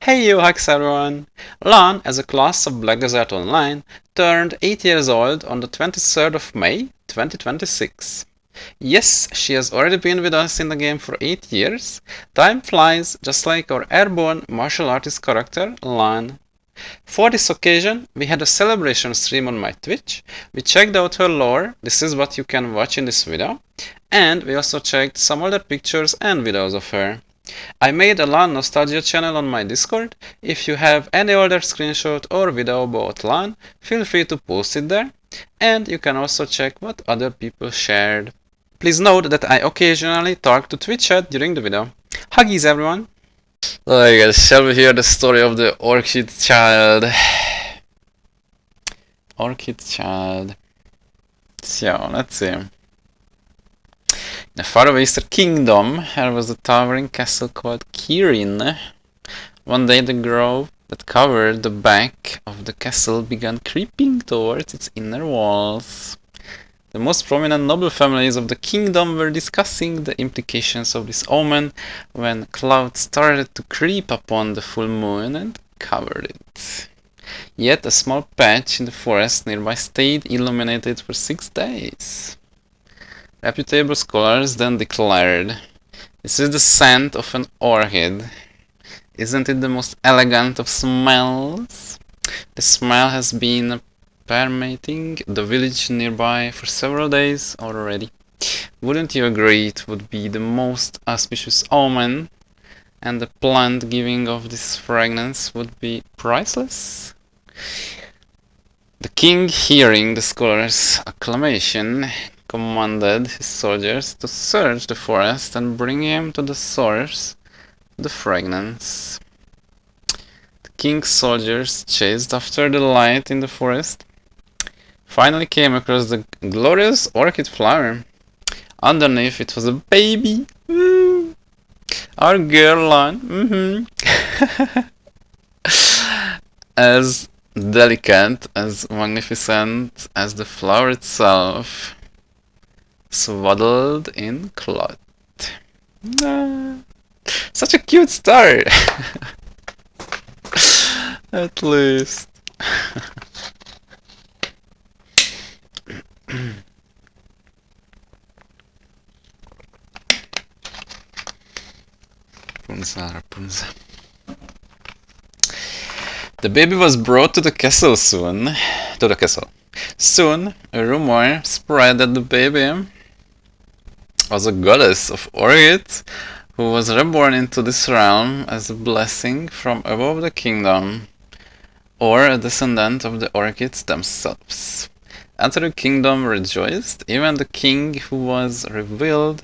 Hey you hacks everyone! Lahn, as a class of Black Desert Online, turned 8 years old on the 23rd of May 2026. Yes, she has already been with us in the game for 8 years. Time flies, just like our airborne martial artist character, Lahn. For this occasion, we had a celebration stream on my Twitch. We checked out her lore, this is what you can watch in this video, and we also checked some other pictures and videos of her. I made a Lahn nostalgia channel on my Discord. If you have any older screenshot or video about Lahn, feel free to post it there. And you can also check what other people shared. Please note that I occasionally talk to Twitch chat during the video. Huggies everyone! Alright guys, shall we hear the story of the Orchid Child? Orchid Child. So, let's see. In the faraway Eastern Kingdom, there was a towering castle called Kirin. One day the grove that covered the back of the castle began creeping towards its inner walls. The most prominent noble families of the kingdom were discussing the implications of this omen when clouds started to creep upon the full moon and covered it. Yet a small patch in the forest nearby stayed illuminated for 6 days. Reputable scholars then declared, "This is the scent of an orchid. Isn't it the most elegant of smells? The smell has been permeating the village nearby for several days already. Wouldn't you agree it would be the most auspicious omen, and the plant giving off this fragrance would be priceless?" The king, hearing the scholars' acclamation, commanded his soldiers to search the forest and bring him to the source of the fragrance. The king's soldiers chased after the light in the forest, finally came across the glorious orchid flower. Underneath it was a baby. Our girl Lahn. As delicate, as magnificent as the flower itself, swaddled in cloth. Such a cute star! At least. Rapunzel. The baby was brought to the castle soon. Soon, a rumor spread that the baby was a goddess of orchids who was reborn into this realm as a blessing from above the kingdom, or a descendant of the orchids themselves. And the kingdom rejoiced, even the king who was revealed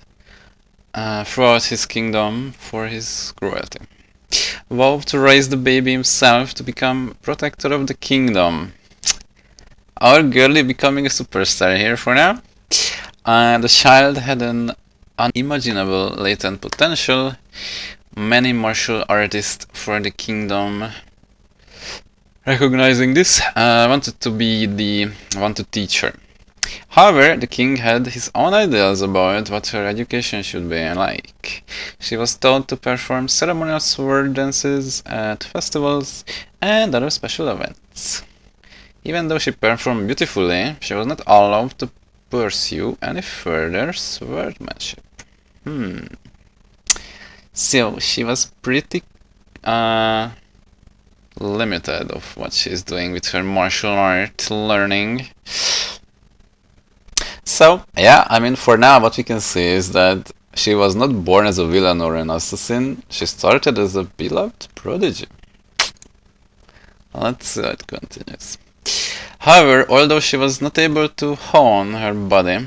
throughout his kingdom for his cruelty, vowed to raise the baby himself to become protector of the kingdom. Our girlie becoming a superstar here for now. The child had an unimaginable latent potential. Many martial artists for the kingdom, recognizing this, wanted to teach her. However, the king had his own ideas about what her education should be like. She was taught to perform ceremonial sword dances at festivals and other special events. Even though she performed beautifully, she was not allowed to pursue any further swordmanship. So she was pretty limited of what she's doing with her martial art learning. So, yeah, I mean, for now, what we can see is that she was not born as a villain or an assassin. She started as a beloved prodigy. Let's see how it continues. However, although she was not able to hone her body,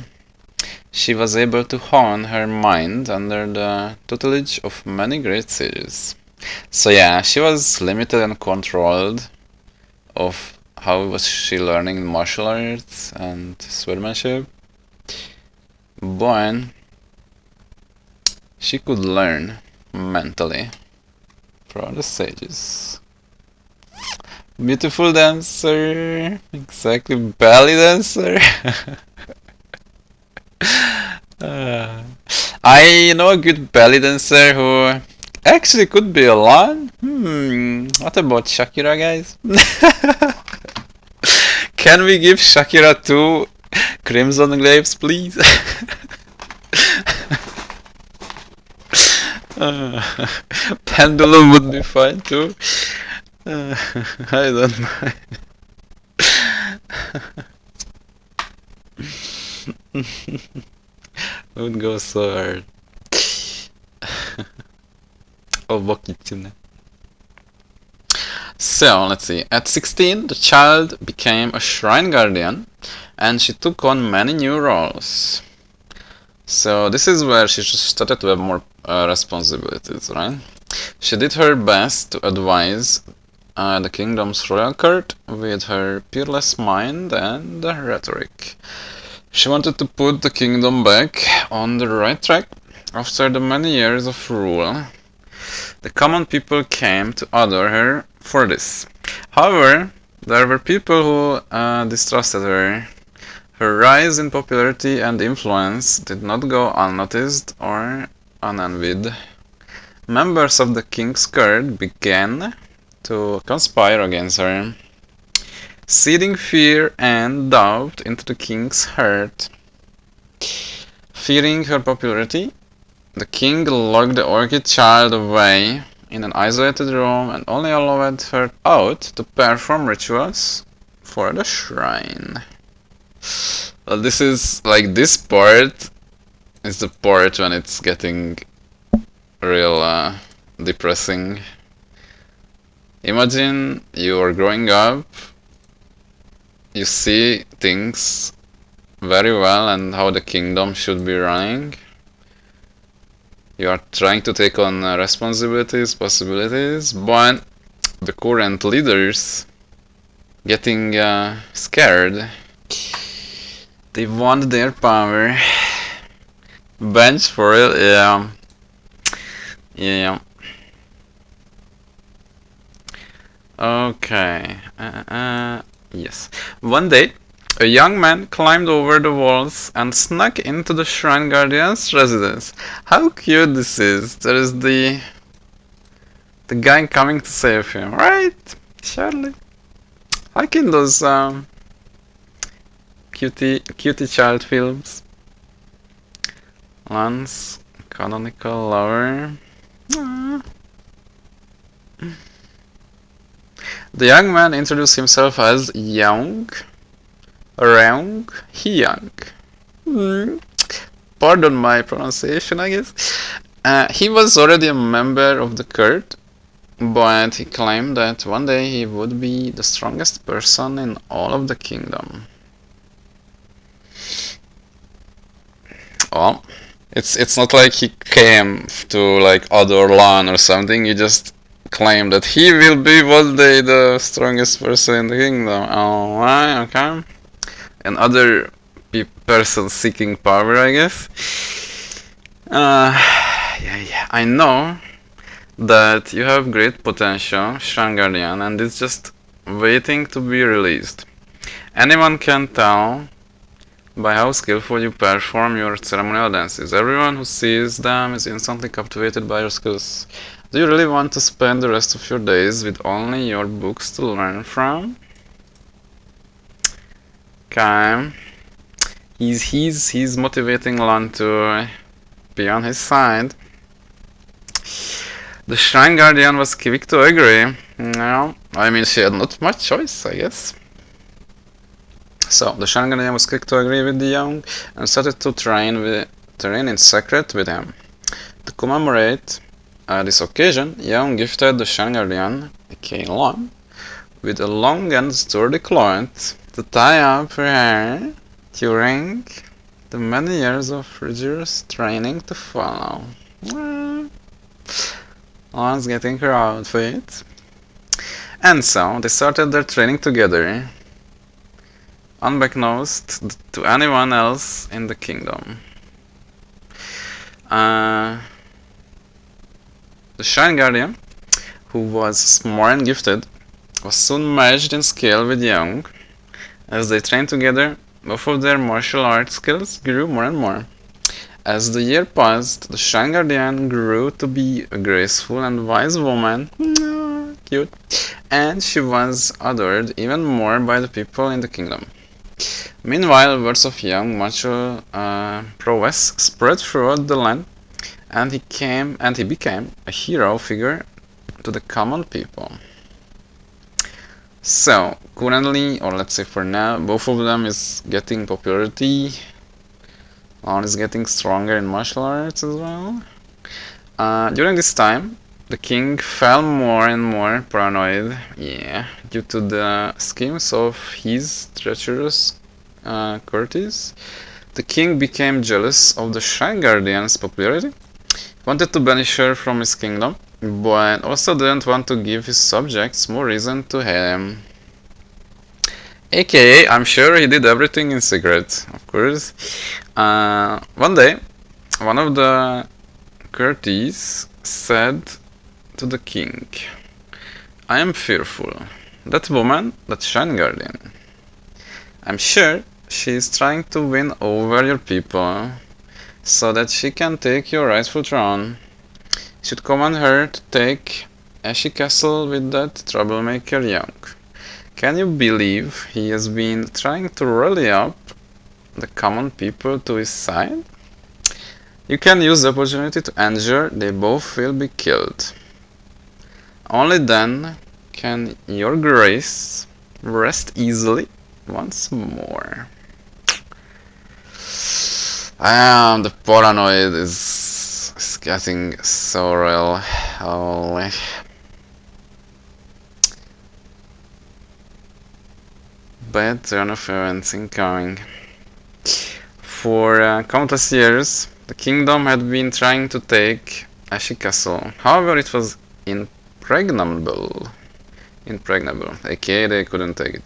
she was able to hone her mind under the tutelage of many great sages. So yeah, she was limited and controlled of how was she learning martial arts and swordmanship. But she could learn mentally from the sages. Beautiful dancer, exactly, belly dancer. I know a good belly dancer who actually could be a Lahn. What about Shakira, guys? Can we give Shakira 2 Crimson Glaives, please? Pendulum would be fine too. I don't mind. Would go so hard. Oh, bakit. So, let's see. At 16, the child became a shrine guardian, and she took on many new roles. So, this is where she just started to have more responsibilities, right? She did her best to advise the kingdom's royal court with her peerless mind and rhetoric. She wanted to put the kingdom back on the right track after the many years of rule. The common people came to adore her for this. However, there were people who distrusted her. Her rise in popularity and influence did not go unnoticed or unenvied. Members of the king's court began to conspire against her, seeding fear and doubt into the king's heart. Fearing her popularity, the king locked the orchid child away in an isolated room and only allowed her out to perform rituals for the shrine. Well, this is like this part is the part when it's getting real depressing. Imagine you are growing up, you see things very well and how the kingdom should be running. You are trying to take on responsibilities, possibilities, but the current leaders getting scared. They want their power. Bench for real? Yeah. Yeah. Okay. Yes. One day, a young man climbed over the walls and snuck into the Shrine Guardian's residence. How cute this is. There is the guy coming to save him, right? Surely. Like in those cutie child films. Lahn's canonical lover. Aww. The young man introduced himself as Hyung. Pardon my pronunciation, I guess. He was already a member of the court, but he claimed that one day he would be the strongest person in all of the kingdom. Oh, it's not like he came to like adore Lahn or something. He just claimed that he will be one day the strongest person in the kingdom. Alright, okay. Another person seeking power, I guess. Yeah. I know that you have great potential, Shrine Guardian, and it's just waiting to be released. Anyone can tell by how skillful you perform your ceremonial dances. Everyone who sees them is instantly captivated by your skills. Do you really want to spend the rest of your days with only your books to learn from? Okay. He's motivating Lahn to be on his side. The Shrine Guardian was quick to agree. No, I mean she had not much choice, I guess. So the Shrine Guardian was quick to agree with the young and started to train in secret with him. To commemorate this occasion, Young gifted the Shrine Guardian, aka Lahn, with a long and sturdy cloth to tie up her hair during the many years of rigorous training to follow. Lahn's getting her outfit. And so they started their training together, unbeknownst to anyone else in the kingdom. The Shrine Guardian, who was smart and gifted, was soon matched in skill with Young. As they trained together, both of their martial arts skills grew more and more. As the year passed, the Shrine Guardian grew to be a graceful and wise woman. cute. And she was adored even more by the people in the kingdom. Meanwhile, words of young martial prowess spread throughout the land, and he became a hero figure to the common people. So, currently, or let's say for now, both of them is getting popularity. Lahn is getting stronger in martial arts as well. During this time, the king fell more and more paranoid, due to the schemes of his treacherous courtiers. The king became jealous of the Shrine Guardian's popularity, wanted to banish her from his kingdom, but also didn't want to give his subjects more reason to hate him. AKA, I'm sure he did everything in secret, of course. One day, one of the courtiers said to the king, I am fearful. That woman, that Shrine Guardian, I'm sure she is trying to win over your people so that she can take your rightful throne. You should command her to take Ashy Castle with that troublemaker Young. Can you believe he has been trying to rally up the common people to his side? You can use the opportunity to ensure they both will be killed. Only then can your grace rest easily once more. The paranoid is getting so real. Holy. Bad turn of events incoming. For countless years, the kingdom had been trying to take Ashy Castle. However, it was impregnable, aka they couldn't take it.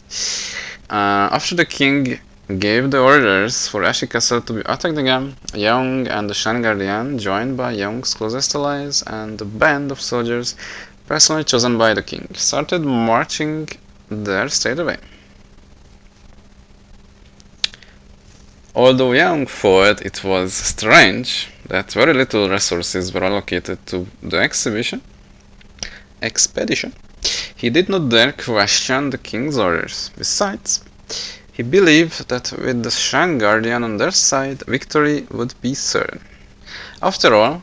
After the king gave the orders for Ashy Castle to be attacked again, Young and the Shrine Guardian, joined by Young's closest allies and a band of soldiers personally chosen by the king, started marching there straight away. Although Young thought it was strange that very little resources were allocated to the expedition, he did not dare question the king's orders. Besides, he believed that with the Shrine Guardian on their side, victory would be certain. After all,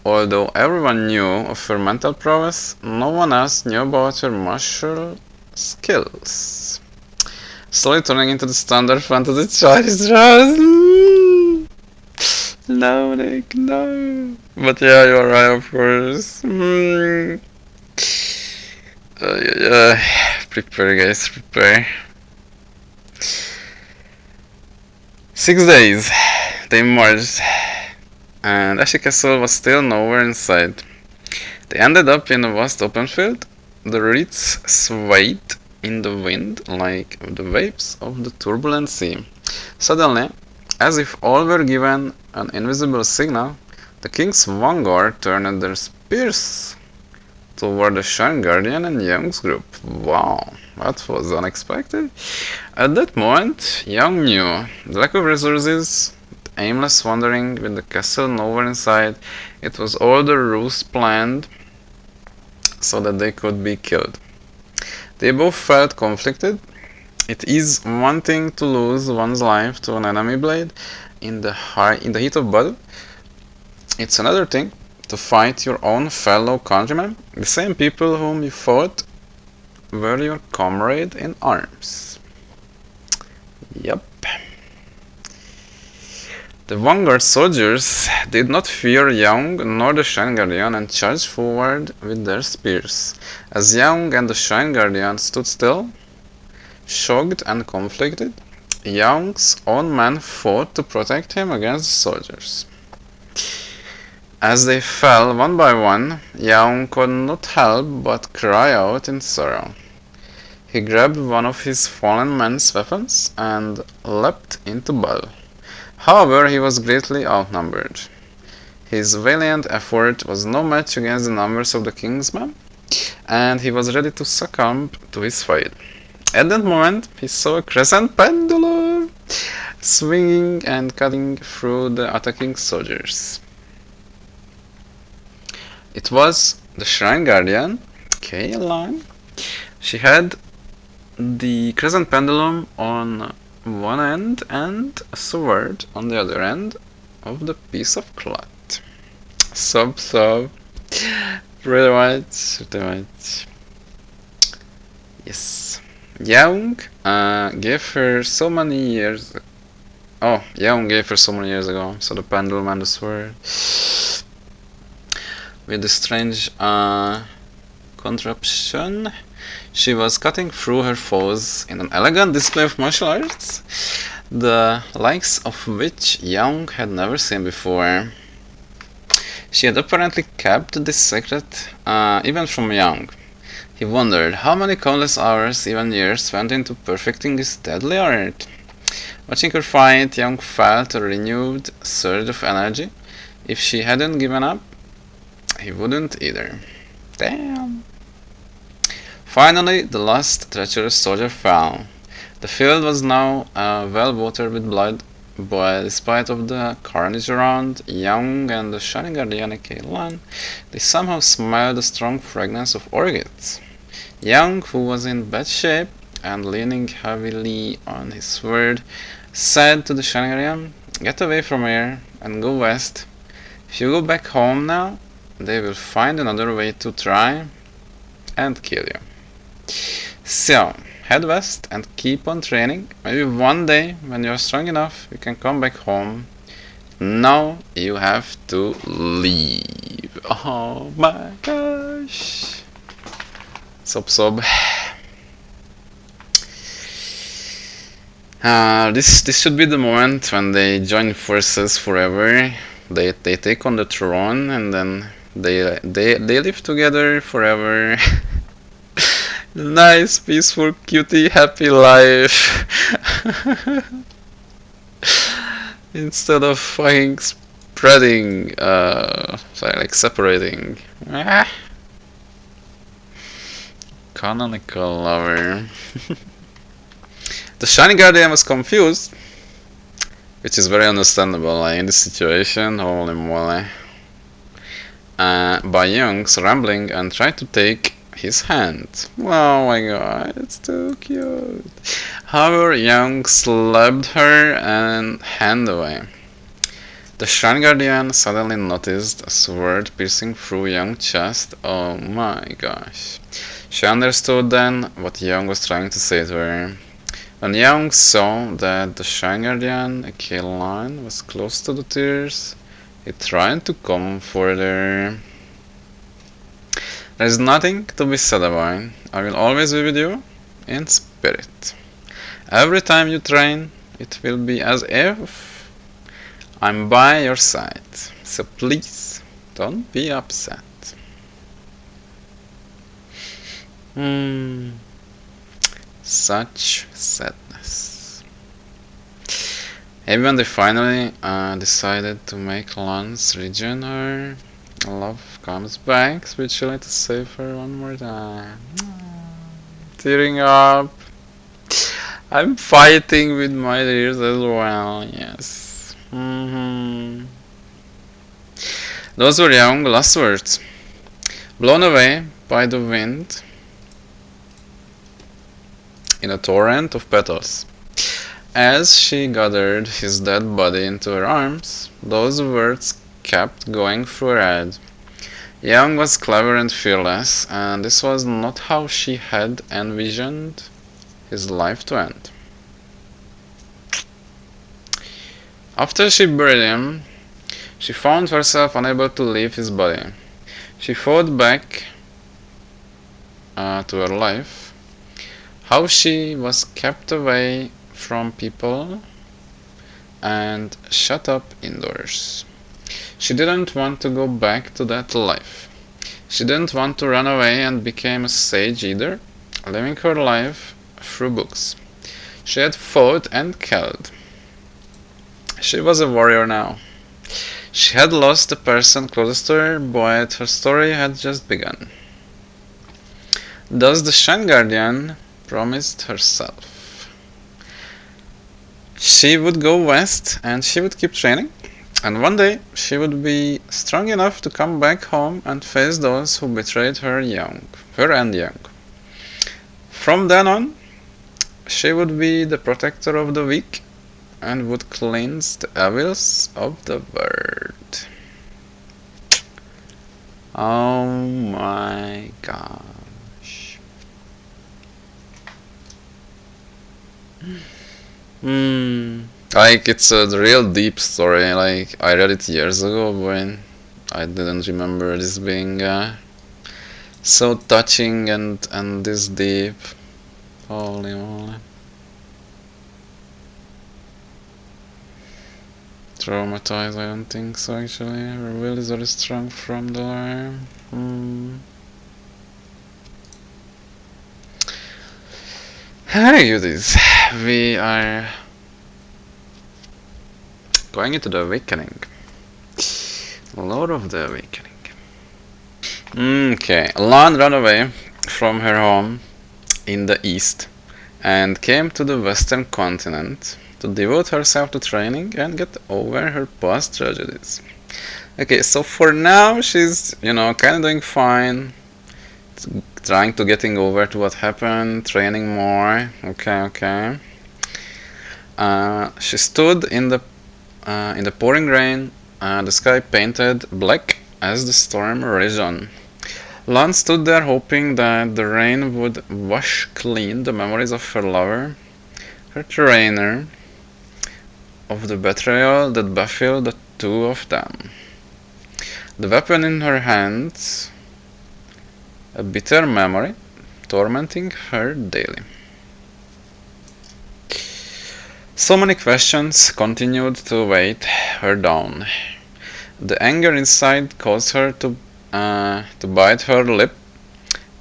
although everyone knew of her mental prowess, no one else knew about her martial skills. Slowly turning into the standard fantasy Chinese dress. No, Nick, no. But yeah, you're right, of course. Prepare, guys, prepare. 6 days they marched, and Ashy Castle was still nowhere in sight. They ended up in a vast open field. The reeds swayed in the wind like the waves of the turbulent sea. Suddenly, as if all were given an invisible signal, the king's vanguard turned their spears toward the Shrine Guardian and Young's group. Wow, that was unexpected. At that moment, Young knew the lack of resources, the aimless wandering with the castle nowhere in sight, it was all the ruse planned so that they could be killed. They both felt conflicted. It is one thing to lose one's life to an enemy blade in the heat of battle. It's another thing to fight your own fellow countrymen, the same people whom you fought were your comrade in arms. Yep. The vanguard soldiers did not fear Young nor the Shrine Guardian and charged forward with their spears. As Young and the Shrine Guardian stood still, shocked and conflicted, Young's own men fought to protect him against the soldiers. As they fell one by one, Young could not help but cry out in sorrow. He grabbed one of his fallen men's weapons and leapt into battle. However, he was greatly outnumbered. His valiant effort was no match against the numbers of the king's men, and he was ready to succumb to his fate. At that moment, he saw a crescent pendulum swinging and cutting through the attacking soldiers. It was the Shrine Guardian, Okay, Lahn. She had the crescent pendulum on one end and a sword on the other end of the piece of cloth. Sub. Pretty much. Yes. Young gave her so many years. Oh, Young gave her so many years ago. So the pendulum and the sword. With the strange contraption, she was cutting through her foes in an elegant display of martial arts, the likes of which Young had never seen before. She had apparently kept this secret even from Young. He wondered how many countless hours, even years, went into perfecting this deadly art. Watching her fight, Young felt a renewed surge of energy. If she hadn't given up, he wouldn't either. Damn. Finally, the last treacherous soldier fell. The field was now well watered with blood, but despite of the carnage around Young and the shining guardian aka Lahn, they somehow smelled the strong fragrance of orchids. Young, who was in bad shape and leaning heavily on his sword, said to the shining guardian, "Get away from here and go west. If you go back home now, they will find another way to try and kill you. So, head west and keep on training. Maybe one day, when you are strong enough, you can come back home. Now you have to leave." Oh my gosh. Sob. This should be the moment when they join forces forever. They take on the throne and then they live together forever. Nice, peaceful, cutie, happy life. Instead of fucking spreading, separating. Canonical lover. The Shining Guardian was confused, which is very understandable in this situation, holy moly, by Young's rambling and tried to take his hand. Oh my god, it's too cute. However, Young slapped her and hand away. The Shining Guardian suddenly noticed a sword piercing through Young's chest. Oh my gosh. She understood then what Young was trying to say to her. When Young saw that the Shining Guardian, aka Lahn, was close to the tears, he tried to comfort her. There is nothing to be said about it. I will always be with you in spirit. Every time you train, it will be as if I'm by your side. So please, don't be upset. Such sadness. Maybe when they finally decided to make Lahn's region her, love comes back, spiritually, to save her one more time. Tearing up. I'm fighting with my tears as well, yes. Those were Young's last words. Blown away by the wind in a torrent of petals. As she gathered his dead body into her arms, those words kept going through her head. Young was clever and fearless, and this was not how she had envisioned his life to end. After she buried him, she found herself unable to leave his body. She thought back to her life, how she was kept away from people and shut up indoors. She didn't want to go back to that life. She didn't want to run away and become a sage either, living her life through books. She had fought and killed. She was a warrior now. She had lost the person closest to her, but her story had just begun. Thus the Shining Guardian promised herself. She would go west and she would keep training. And one day she would be strong enough to come back home and face those who betrayed her and young. From then on, she would be the protector of the weak and would cleanse the evils of the world. Oh my gosh. Like, it's a real deep story. Like, I read it years ago, but I didn't remember this being so touching and this deep. Holy moly. Traumatized, I don't think so actually. Her will is very strong from the lore. Hey, cuties. We are going into the awakening. Lord of the Awakening. Okay, Lahn ran away from her home in the east and came to the western continent to devote herself to training and get over her past tragedies. Okay, so for now she's, kind of doing fine, trying to getting over to what happened, training more. Okay. She stood in the pouring rain, the sky painted black as the storm raged on. Lahn stood there hoping that the rain would wash clean the memories of her lover, her trainer, of the betrayal that baffled the two of them. The weapon in her hands, a bitter memory, tormenting her daily. So many questions continued to weigh her down. The anger inside caused her to bite her lip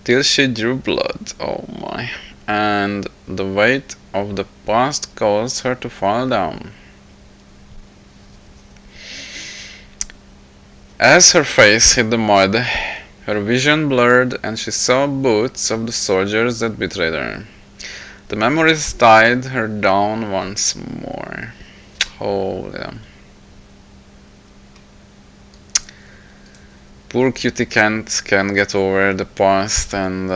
till she drew blood. Oh my. And the weight of the past caused her to fall down. As her face hit the mud, her vision blurred and she saw boots of the soldiers that betrayed her. The memories tied her down once more. Holy. Poor cutie can't get over the past, and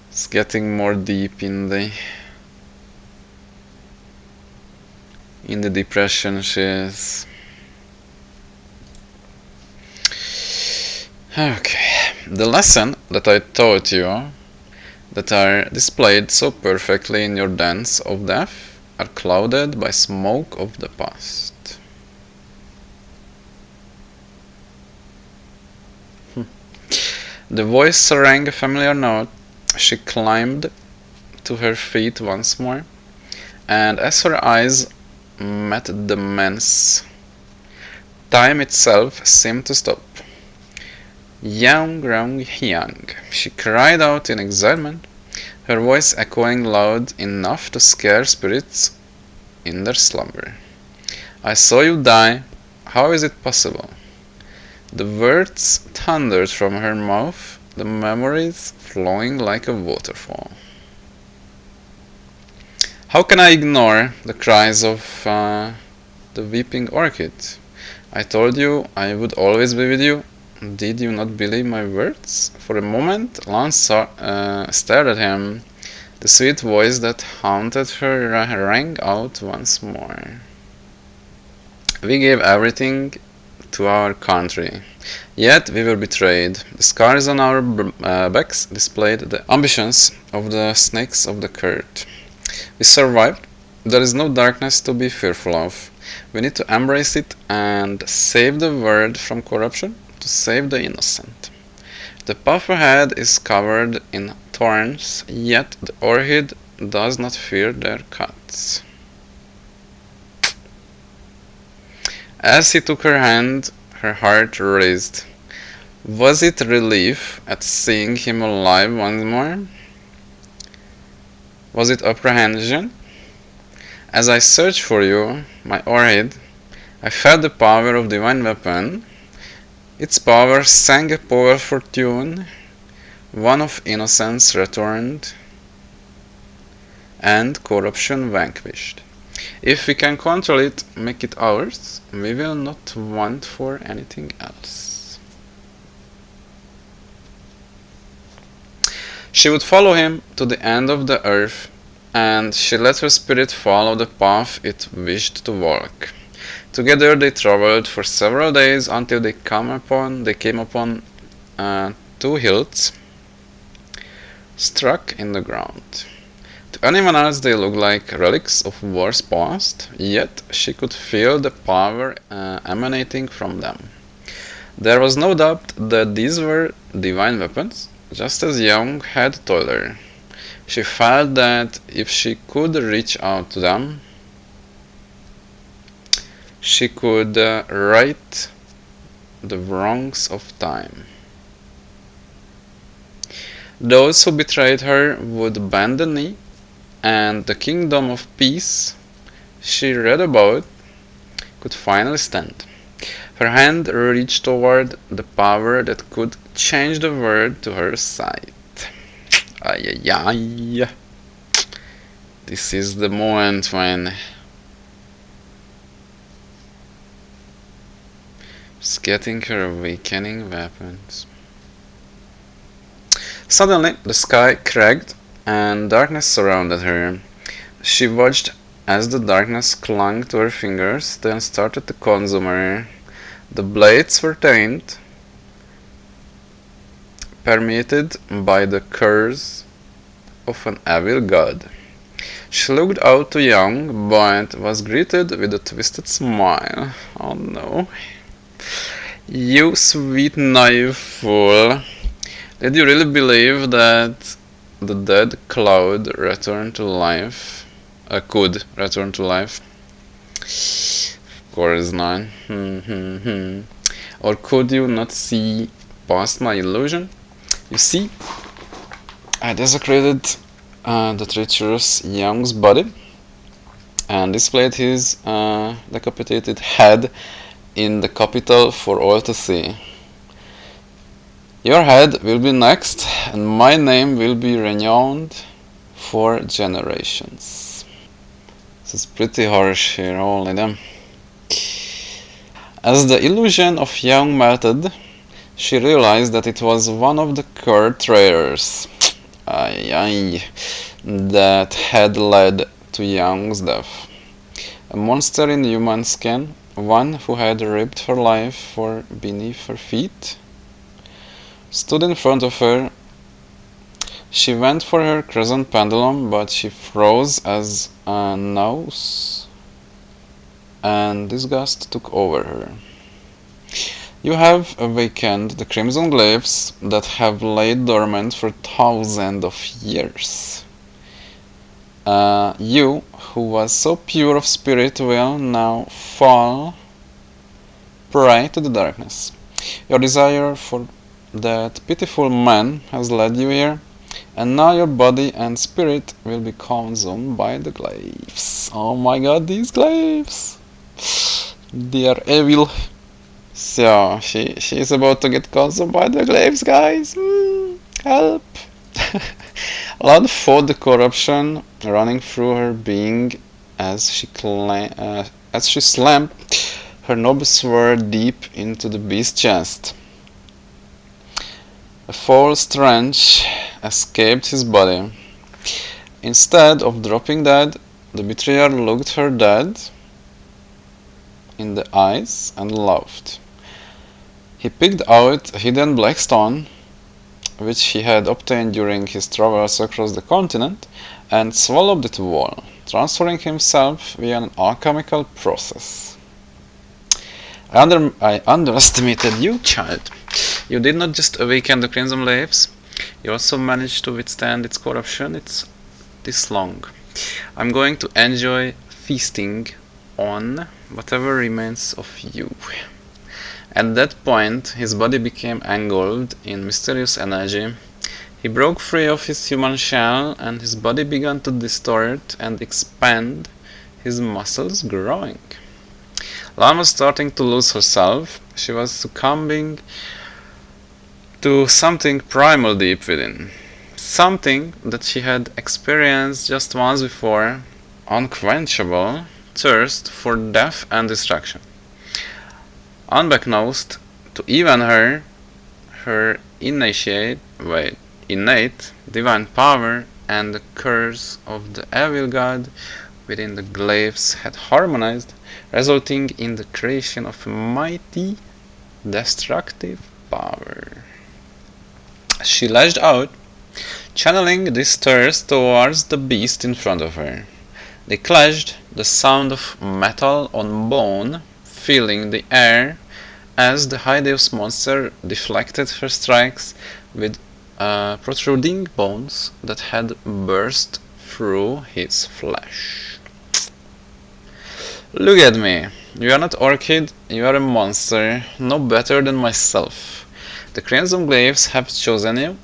it's getting more deep in the depression she is. Okay, the lesson that I taught you, that are displayed so perfectly in your dance of death, are clouded by smoke of the past. The voice rang a familiar note. She climbed to her feet once more, and as her eyes met the men's, time itself seemed to stop. Young, she cried out in excitement, her voice echoing loud enough to scare spirits in their slumber. I saw you die. How is it possible? The words thundered from her mouth, the memories flowing like a waterfall. How can I ignore the cries of the weeping orchid? I told you I would always be with you. Did you not believe my words? For a moment, Lahn stared at him. The sweet voice that haunted her rang out once more. We gave everything to our country, yet we were betrayed. The scars on our backs displayed the ambitions of the snakes of the court. We survived. There is no darkness to be fearful of. We need to embrace it and save the world from corruption, to save the innocent. The path ahead is covered in thorns, yet the orchid does not fear their cuts. As he took her hand, her heart raised. Was it relief at seeing him alive once more? Was it apprehension? As I searched for you, my orchid, I felt the power of divine weapon. Its power sang a powerful tune, one of innocence returned, and corruption vanquished. If we can control it, make it ours, we will not want for anything else. She would follow him to the end of the earth, and she let her spirit follow the path it wished to walk. Together they traveled for several days until they came upon 2 hills struck in the ground. To anyone else they looked like relics of wars past, yet she could feel the power emanating from them. There was no doubt that these were divine weapons, just as Young had told her. She felt that if she could reach out to them, she could right the wrongs of time. Those who betrayed her would bend the knee, and the kingdom of peace she read about could finally stand. Her hand reached toward the power that could change the world to her side. Ay, ay, ay. This is the moment when she's getting her awakening weapons. Suddenly, the sky cracked and darkness surrounded her. She watched as the darkness clung to her fingers, then started to consume her. The blades were tainted, permeated by the curse of an evil god. She looked out to Young, but was greeted with a twisted smile. Oh no. You sweet naive fool. Did you really believe that the dead cloud returned to life? Could return to life? Of course not. Or could you not see past my illusion? You see, I desecrated the treacherous Young's body and displayed his decapitated head in the capital for all to see. Your head will be next, and my name will be renowned for generations. This is pretty harsh here, holy damn. As the illusion of Young melted, she realized that it was one of the card traders that had led to Young's death. A monster in human skin, one who had ripped her life from beneath her feet, stood in front of her. She went for her crescent pendulum, but she froze as a nose, and disgust took over her. You have awakened the crimson glyphs that have laid dormant for thousands of years. You, who was so pure of spirit, will now fall prey to the darkness. Your desire for that pitiful man has led you here, and now your body and spirit will be consumed by the glyphs. Oh my god, these glyphs! They are evil. So, she is about to get consumed by the glyphs, guys. Help! Lahn fought the corruption running through her being as she slammed her noble sword deep into the beast's chest. A foul stench escaped his body. Instead of dropping dead, the betrayer looked her dead in the eyes and laughed. He picked out a hidden black stone, which he had obtained during his travels across the continent, and swallowed it whole, transferring himself via an alchemical process. I underestimated you, child. You did not just awaken the Crimson Glyphs, you also managed to withstand its corruption. It's this long. I'm going to enjoy feasting on whatever remains of you. At that point, his body became engulfed in mysterious energy. He broke free of his human shell, and his body began to distort and expand, his muscles growing. Lahn was starting to lose herself. She was succumbing to something primal deep within. Something that she had experienced just once before, unquenchable thirst for death and destruction. Unbeknownst to even her, her innate divine power and the curse of the evil god within the glaives had harmonized, resulting in the creation of a mighty destructive power. She lashed out, channeling this thirst towards the beast in front of her. They clashed, the sound of metal on bone filling the air as the hideous monster deflected her strikes with protruding bones that had burst through his flesh. Look at me. You are not Orchid, you are a monster, no better than myself. The Crimson Glaives have chosen you,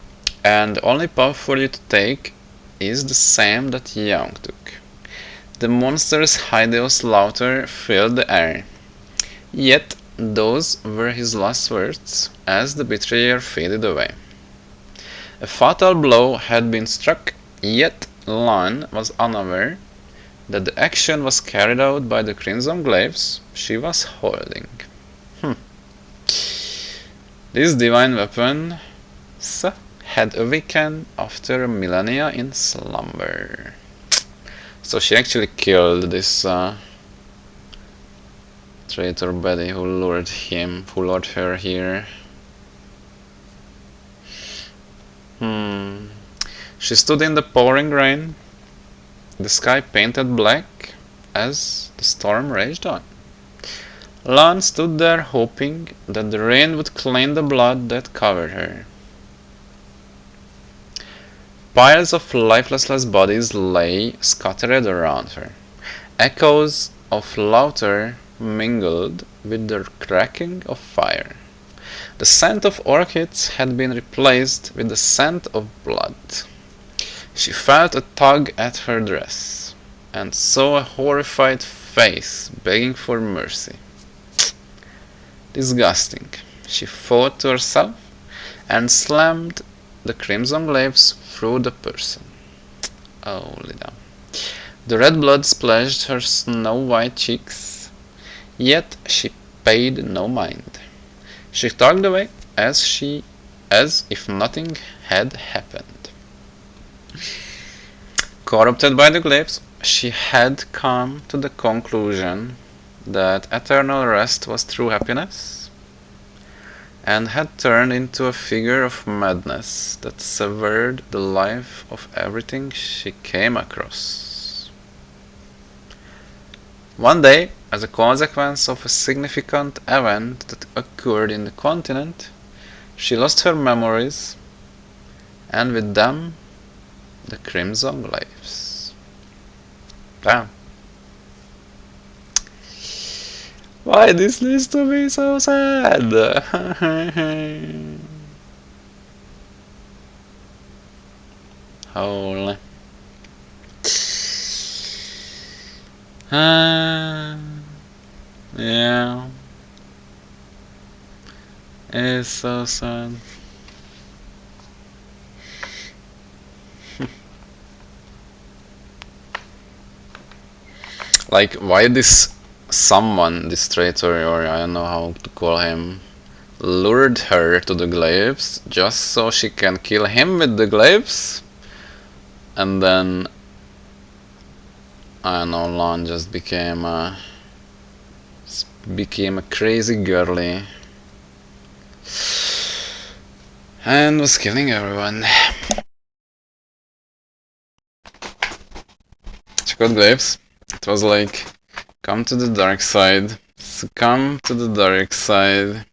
and the only path for you to take is the same that Young took. The monster's hideous laughter filled the air. Yet those were his last words as the betrayer faded away. A fatal blow had been struck, yet Lahn was unaware that the action was carried out by the Crimson Glaives she was holding. This divine weapon had awakened after a millennia in slumber. So she actually killed this traitor Betty who lured her here. She stood in the pouring rain, the sky painted black as the storm raged on. Lahn stood there hoping that the rain would clean the blood that covered her. Piles of lifeless bodies lay scattered around her. Echoes of laughter mingled with the crackling of fire. The scent of orchids had been replaced with the scent of blood. She felt a tug at her dress, and saw a horrified face begging for mercy. Disgusting, she thought to herself, and slammed the Crimson Glaives through the person. Holy damn. The red blood splashed her snow-white cheeks, yet she paid no mind. She tugged away as if nothing had happened. Corrupted by the glaives, she had come to the conclusion that eternal rest was true happiness, and had turned into a figure of madness that severed the life of everything she came across. One day, as a consequence of a significant event that occurred in the continent, she lost her memories, and with them the Crimson Glaives. Damn. Why this needs to be so sad? Holy. Yeah. It's so sad. Like, why this someone, this traitor, or I don't know how to call him, lured her to the glaives just so she can kill him with the glaives? And then, I don't know, Lahn just became a crazy girly and was killing everyone. Check out glaives. It was like, come to the dark side. Succumb to the dark side.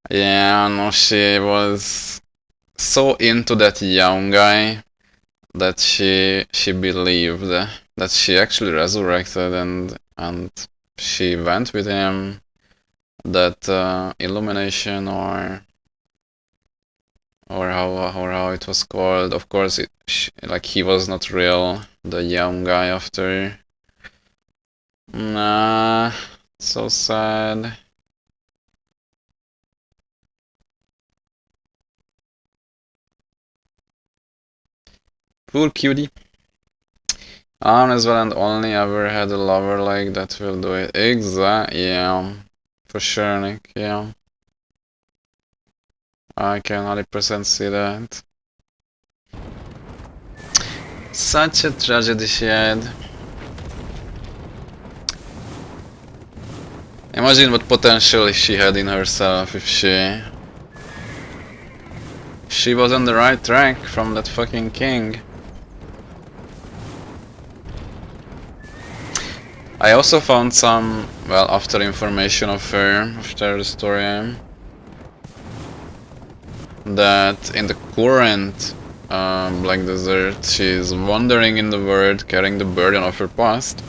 Yeah, no, she was so into that young guy that she believed that she actually resurrected, and she went with him. That illumination, or how it was called. Of course, like, he was not real. The young guy after. Nah, so sad. Poor cutie. As well, and only ever had a lover like that will do it. Yeah. For sure, Nick, yeah. I can 100% see that. Such a tragedy she had. Imagine what potential she had in herself if she was on the right track from that fucking king. I also found some, well, after information of her, after the story, that in the current Black Desert, she's wandering in the world, carrying the burden of her past.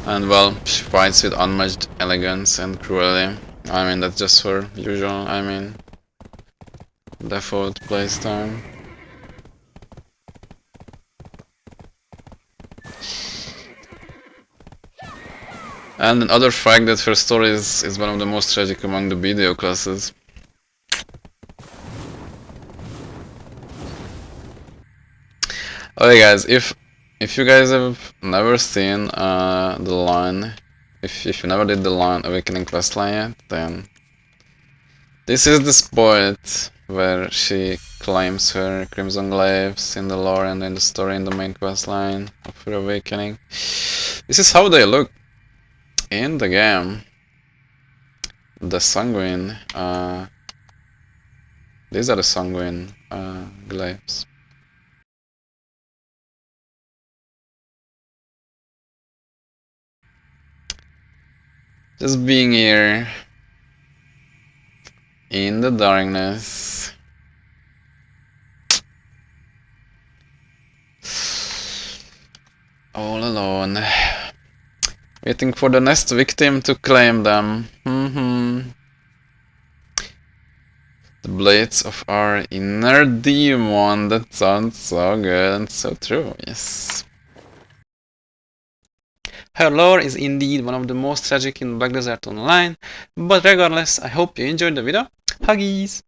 And well, she fights with unmatched elegance and cruelty. I mean, that's just her usual, default playstyle. And another fact that her story is one of the most tragic among the BDO classes. Okay guys, if you guys have never seen the Lahn, if you never did the Lahn Awakening questline yet, then this is the spot where she claims her Crimson Glaives in the lore and in the story in the main questline of her awakening. This is how they look in the game. The Sanguine, these are the Sanguine glaives. Just being here in the darkness. All alone. Waiting for the next victim to claim them. The blades of our inner demon. That sounds so good and so true, yes. Her lore is indeed one of the most tragic in Black Desert Online, but regardless, I hope you enjoyed the video. Huggies!